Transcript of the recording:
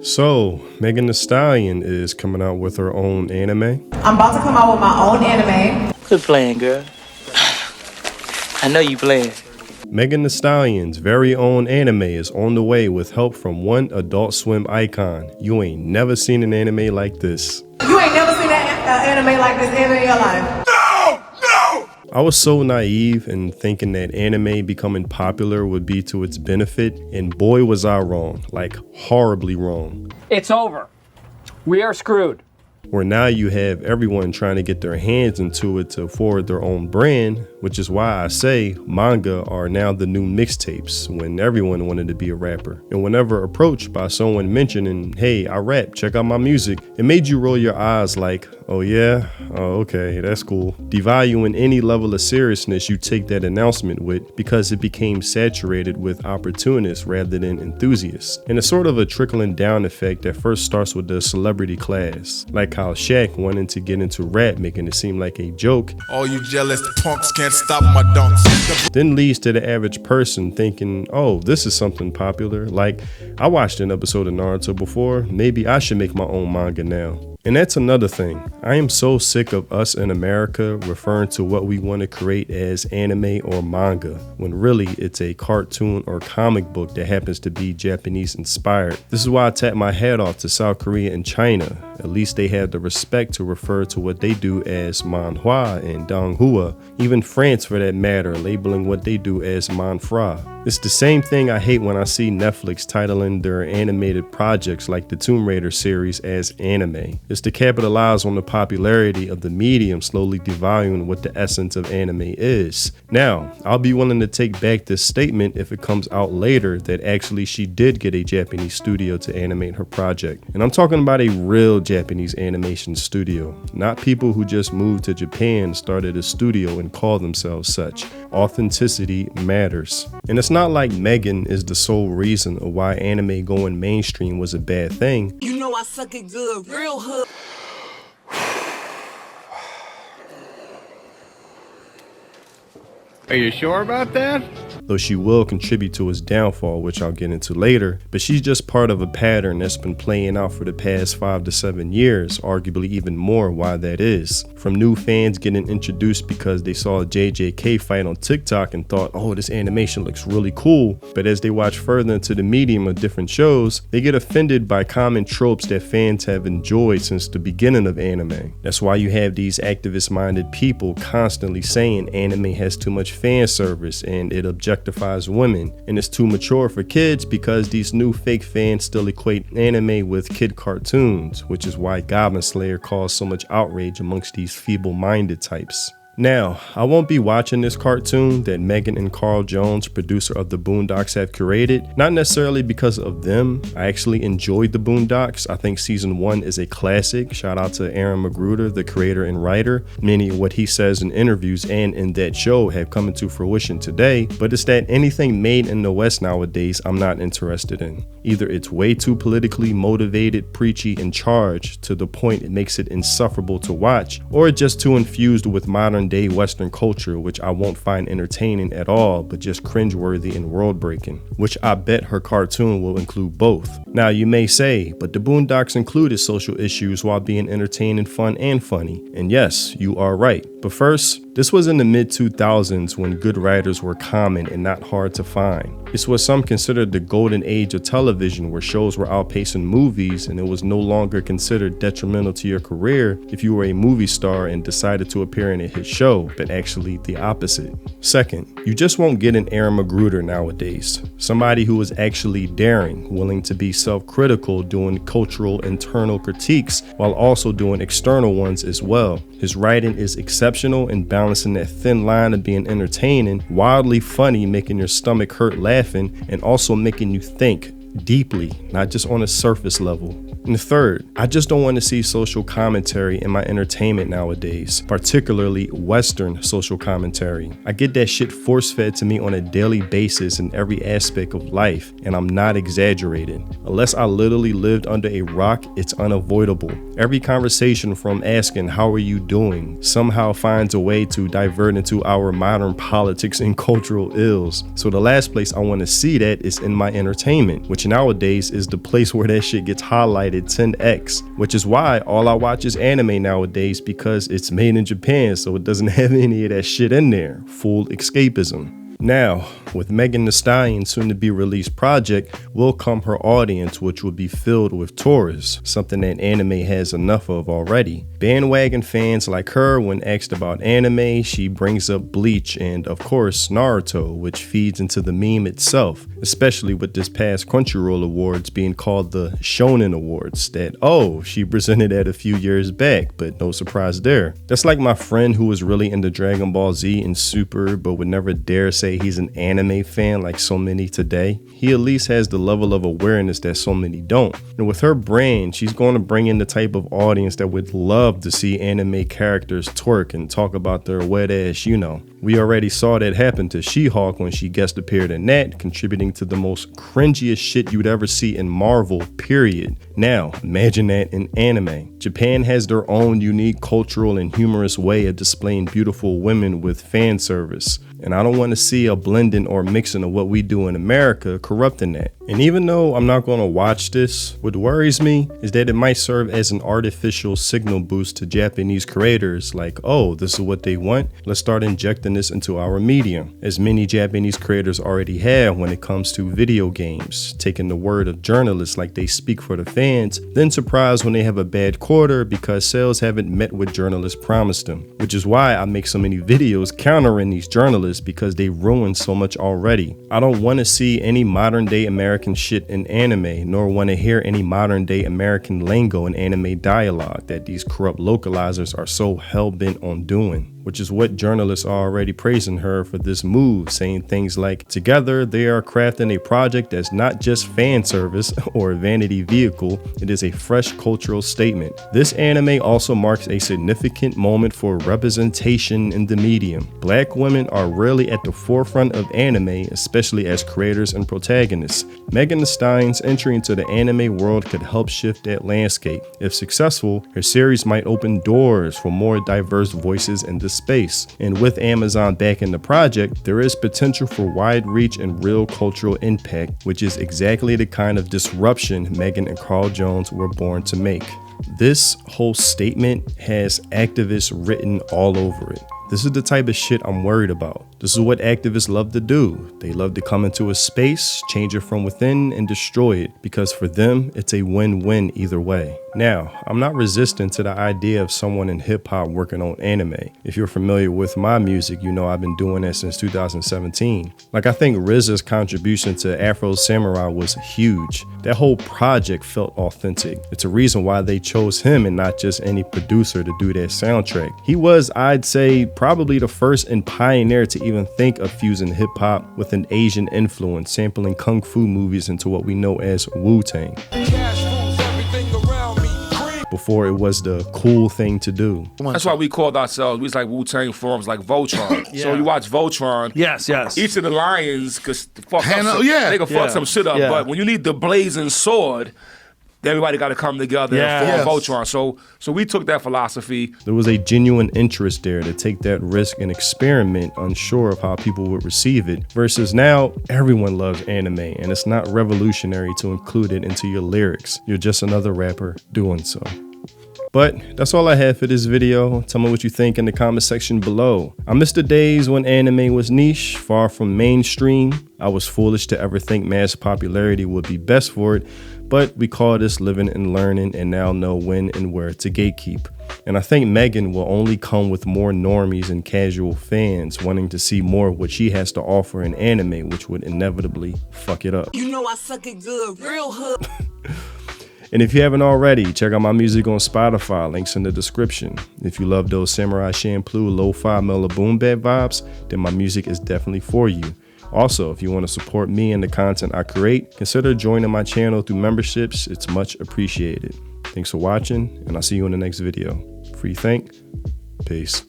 So, Megan Thee Stallion is coming out with her own anime. I'm about to come out with my own anime. Quit playing, girl. I know you playing. Megan Thee Stallion's very own anime is on the way with help from one Adult Swim icon. You ain't never seen an anime like this. You ain't never seen an anime like this ever in your life. I was so naive in thinking that anime becoming popular would be to its benefit, and boy was I wrong, like horribly wrong. It's over. We are screwed. Where now you have everyone trying to get their hands into it to forward their own brand, which is why I say manga are now the new mixtapes when everyone wanted to be a rapper. And whenever approached by someone mentioning, hey, I rap, check out my music, it made you roll your eyes like, oh yeah, oh okay, that's cool. Devaluing any level of seriousness you take that announcement with because it became saturated with opportunists rather than enthusiasts. And it's sort of a trickling down effect that first starts with the celebrity class. Like how Shaq wanted to get into rap, making it seem like a joke. All you jealous punks can't stop my dunks. Then leads to the average person thinking, oh, this is something popular. Like, I watched an episode of Naruto before, maybe I should make my own manga now. And that's another thing. I am so sick of us in America referring to what we want to create as anime or manga, when really it's a cartoon or comic book that happens to be Japanese inspired. This is why I tap my hat off to South Korea and China. At least they have the respect to refer to what they do as manhwa and donghua. Even France, for that matter, labeling what they do as manfra. It's the same thing I hate when I see Netflix titling their animated projects like the Tomb Raider series as anime. It's to capitalize on the popularity of the medium slowly devaluing what the essence of anime is. Now, I'll be willing to take back this statement if it comes out later that actually she did get a Japanese studio to animate her project. And I'm talking about a real Japanese animation studio, not people who just moved to Japan, started a studio and call themselves such. Authenticity matters. And it's not like Megan is the sole reason of why anime going mainstream was a bad thing. You know I suck it good, real hood. Are you sure about that? Though she will contribute to his downfall, which I'll get into later, but she's just part of a pattern that's been playing out for the past 5 to 7 years, arguably even more why that is. From new fans getting introduced because they saw a JJK fight on TikTok and thought, oh, this animation looks really cool, but as they watch further into the medium of different shows, they get offended by common tropes that fans have enjoyed since the beginning of anime. That's why you have these activist-minded people constantly saying anime has too much fan service and it objectifies women, and it's too mature for kids because these new fake fans still equate anime with kid cartoons, which is why Goblin Slayer caused so much outrage amongst these feeble-minded types. Now, I won't be watching this cartoon that Megan and Carl Jones, producer of The Boondocks, have curated, not necessarily because of them. I actually enjoyed The Boondocks. I think season 1 is a classic. Shout out to Aaron Magruder, the creator and writer. Many of what he says in interviews and in that show have come into fruition today, but it's that anything made in the West nowadays I'm not interested in. Either it's way too politically motivated, preachy, and charged to the point it makes it insufferable to watch, or it's just too infused with modern day Western culture, which I won't find entertaining at all, but just cringeworthy and world-breaking, which I bet her cartoon will include both. Now you may say, but the Boondocks included social issues while being entertaining, fun, and funny. And yes, you are right. But first, this was in the mid-2000s when good writers were common and not hard to find. It's what some considered the golden age of television, where shows were outpacing movies and it was no longer considered detrimental to your career if you were a movie star and decided to appear in a hit show, but actually the opposite. Second, you just won't get an Aaron Magruder nowadays. Somebody who is actually daring, willing to be self-critical, doing cultural internal critiques while also doing external ones as well. His writing is exceptional and balancing that thin line of being entertaining, wildly funny, making your stomach hurt laughing, and also making you think deeply, not just on a surface level. And third, I just don't want to see social commentary in my entertainment nowadays, particularly Western social commentary. I get that shit force-fed to me on a daily basis in every aspect of life, and I'm not exaggerating. Unless I literally lived under a rock, it's unavoidable. Every conversation from asking how are you doing somehow finds a way to divert into our modern politics and cultural ills. So the last place I want to see that is in my entertainment, which which nowadays is the place where that shit gets highlighted 10x, which is why all I watch is anime nowadays, because it's made in Japan, so it doesn't have any of that shit in there. Full escapism. Now, with Megan Thee Stallion's soon-to-be released project will come her audience, which will be filled with tourists, something that anime has enough of already. Bandwagon fans like her, when asked about anime, she brings up Bleach and, of course, Naruto, which feeds into the meme itself, especially with this past Crunchyroll Awards being called the Shonen Awards that, oh, she presented at a few years back, but no surprise there. That's like my friend who was really into Dragon Ball Z and Super, but would never dare say he's an anime fan like so many today. He at least has the level of awareness that so many don't. And with her brand, she's going to bring in the type of audience that would love to see anime characters twerk and talk about their wet ass, you know. We already saw that happen to She-Hulk when she guest appeared in that, contributing to the most cringiest shit you'd ever see in Marvel, period. Now, imagine that in anime. Japan has their own unique cultural and humorous way of displaying beautiful women with fan service. And I don't want to see a blending or mixing of what we do in America corrupting that. And even though I'm not going to watch this, what worries me is that it might serve as an artificial signal boost to Japanese creators like, oh, this is what they want, let's start injecting this into our medium, as many Japanese creators already have when it comes to video games, taking the word of journalists like they speak for the fans, then surprised when they have a bad quarter because sales haven't met what journalists promised them, which is why I make so many videos countering these journalists, because they ruined so much already. I don't want to see any modern day American shit in anime, nor want to hear any modern day American lingo in anime dialogue that these corrupt localizers are so hell-bent on doing, which is what journalists are already praising her for this move, saying things like, together they are crafting a project that's not just fan service or a vanity vehicle, it is a fresh cultural statement. This anime also marks a significant moment for representation in the medium. Black women are really at the forefront of anime, especially as creators and protagonists. Megan Thee Stallion's entry into the anime world could help shift that landscape. If successful, her series might open doors for more diverse voices in the space. And with Amazon backing the project, there is potential for wide reach and real cultural impact, which is exactly the kind of disruption Megan and Carl Jones were born to make. This whole statement has activists written all over it. This is the type of shit I'm worried about. This is what activists love to do. They love to come into a space, change it from within, and destroy it, because for them, it's a win-win either way. Now, I'm not resistant to the idea of someone in hip-hop working on anime. If you're familiar with my music, you know I've been doing that since 2017. Like, I think RZA's contribution to Afro Samurai was huge. That whole project felt authentic. It's a reason why they chose him and not just any producer to do that soundtrack. He was, I'd say, probably the first and pioneer to even think of fusing hip-hop with an Asian influence, sampling kung fu movies into what we know as Wu-Tang, before it was the cool thing to do. That's why we called ourselves, we was like Wu-Tang forums like Voltron. Yeah. So you watch Voltron, yes. each of the lions could fuck up they could fuck some shit up, but when you need the blazing sword, everybody got to come together and form Voltron. So we took that philosophy. There was a genuine interest there to take that risk and experiment, unsure of how people would receive it, versus now everyone loves anime and it's not revolutionary to include it into your lyrics. You're just another rapper doing so. But that's all I have for this video. Tell me what you think in the comment section below. I miss the days when anime was niche, far from mainstream. I was foolish to ever think mass popularity would be best for it, but we call this living and learning and now know when and where to gatekeep. And I think Megan will only come with more normies and casual fans wanting to see more of what she has to offer in anime, which would inevitably fuck it up. You know I suck it good, real hood. And if you haven't already, check out my music on Spotify, links in the description. If you love those Samurai Champloo lo-fi mellow boom bap vibes, then my music is definitely for you. Also, if you want to support me and the content I create, consider joining my channel through memberships. It's much appreciated. Thanks for watching, and I'll see you in the next video. Free think. Peace.